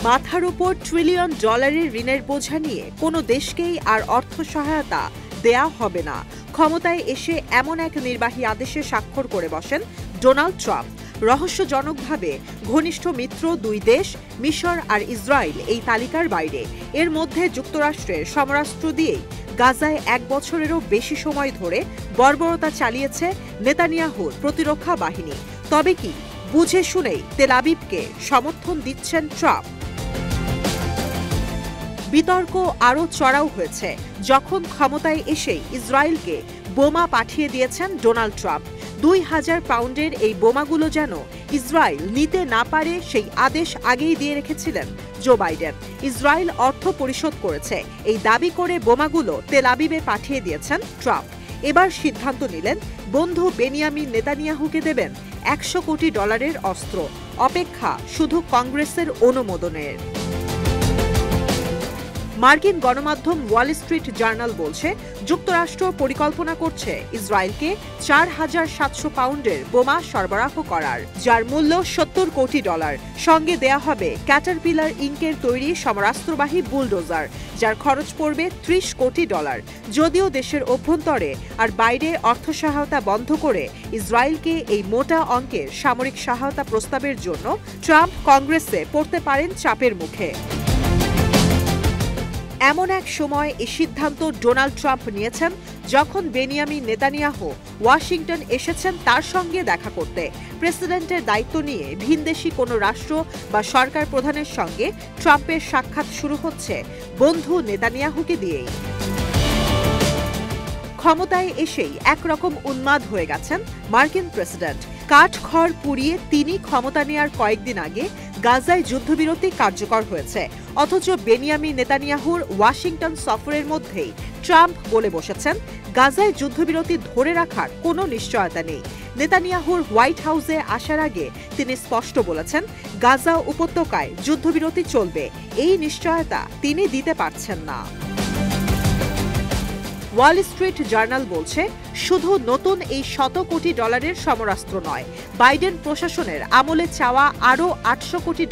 মাথার উপর ট্রিলিয়ন ডলারের ঋণের বোঝা নিয়ে কোনো দেশকেই আর অর্থ সহায়তা দেয়া হবে না। ক্ষমতায় এসে এমন এক নির্বাহী আদেশে স্বাক্ষর করে বসেন ডোনাল্ড ট্রাম্প। রহস্যজনকভাবে ঘনিষ্ঠ মিত্র দুই দেশ মিশর আর ইসরায়েল এই তালিকার বাইরে। এর মধ্যে যুক্তরাষ্ট্রের সমরাস্ত্র দিয়েই গাজায় 1 বছরেরও বেশি সময় ধরে বর্বরতা চালিয়েছে নেতানিয়াহুর প্রতিরক্ষা বাহিনী। তবে কি বুঝে শুনেই তেল আবিবকে সমর্থন দিচ্ছেন ট্রাম্প? বিতর্ক আরও চড়াও হয়েছে যখন ক্ষমতায় এসেই ইসরায়েলকে বোমা পাঠিয়ে দিয়েছেন ডোনাল্ড ট্রাম্প। 2000 পাউন্ডের এই বোমাগুলো যেন ইসরায়েল নিতে না পারে সেই আদেশ আগেই দিয়ে রেখেছিলেন জো বাইডেন। ইসরায়েল অর্থ পরিশোধ করেছে এই দাবি করে বোমাগুলো তেল আবিবে পাঠিয়ে দিয়েছেন ট্রাম্প। এবার সিদ্ধান্ত নিলেন বন্ধু বেনিয়ামিন নেতানিয়াহুকে দেবেন $100 কোটি অস্ত্র। অপেক্ষা শুধু কংগ্রেসের অনুমোদনের। মার্কিন গণমাধ্যম ওয়াল স্ট্রিট জার্নাল বলছে, যুক্তরাষ্ট্র পরিকল্পনা করছে ইসরায়েলকে 4700 পাউন্ডের বোমা সরবরাহ করার, যার মূল্য $70 কোটি। সঙ্গে দেয়া হবে ক্যাটারপিলার ইঙ্কের তৈরি সমরাস্ত্রবাহী বুলডোজার, যার খরচ পড়বে $30 কোটি। যদিও দেশের অভ্যন্তরে আর বাইরে অর্থ সহায়তা বন্ধ করে ইসরায়েলকে এই মোটা অঙ্কের সামরিক সহায়তা প্রস্তাবের জন্য ট্রাম্প কংগ্রেসে পড়তে পারেন চাপের মুখে। এমন এক সময় এই সিদ্ধান্ত ডোনাল্ড ট্রাম্প নিয়েছেন যখন বেনিয়ামিন নেতানিয়াহু ওয়াশিংটন এসেছেন তার সঙ্গে দেখা করতে। প্রেসিডেন্টের দায়িত্ব নিয়ে ভিনদেশি কোনো রাষ্ট্র বা সরকার প্রধানের সঙ্গে ট্রাম্পের সাক্ষাৎ শুরু হচ্ছে বন্ধু নেতানিয়াহুকে দিয়েই। ক্ষমতায় এসেই একরকম উন্মাদ হয়ে গেছেন মার্কিন প্রেসিডেন্ট। কাঠখড় পুড়িয়ে তিনি ক্ষমতা নেয়ার কয়েকদিন আগে গাজায় যুদ্ধবিরতি কার্যকর হয়েছে, অথচ বেনিয়ামিন নেতানিয়াহুর ওয়াশিংটন সফরের মধ্যেই ট্রাম্প বলে বসেছেন গাজায় যুদ্ধবিরতি ধরে রাখার কোনো নিশ্চয়তা নেই। নেতানিয়াহুর হোয়াইট হাউসে আসার আগে তিনি স্পষ্ট বলেছেন গাজা উপত্যকায় যুদ্ধবিরতি চলবে, এই নিশ্চয়তা তিনি দিতে পারছেন না। ওয়াল স্ট্রিট জার্নাল বলছে, শুধু নতুন এই $100 কোটি সমরাস্ত্র নয়, বাইডেন প্রশাসনের আমলে চাওয়া আরও $800 কোটি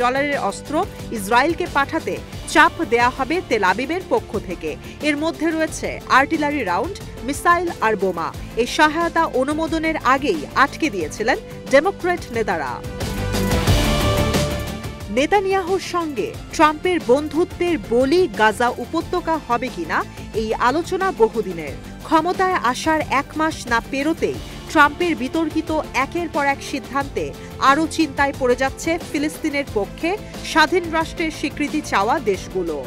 অস্ত্র ইসরায়েলকে পাঠাতে চাপ দেয়া হবে তেল আবিবের পক্ষ থেকে। এর মধ্যে রয়েছে আর্টিলারি রাউন্ড, মিসাইল আর বোমা। এই সহায়তা অনুমোদনের আগেই আটকে দিয়েছিলেন ডেমোক্র্যাট নেতারা। নেতানিয়াহুর সঙ্গে ট্রাম্পের বন্ধুত্বের বলি গাজা উপত্যকা হবে কিনা এই আলোচনা বহুদিনের। ক্ষমতায় আসার 1 মাস না পেরোতেই ট্রাম্পের বিতর্কিত একের পর এক সিদ্ধান্তে আরও চিন্তায় পড়ে যাচ্ছে ফিলিস্তিনের পক্ষে স্বাধীন রাষ্ট্রের স্বীকৃতি চাওয়া দেশগুলো।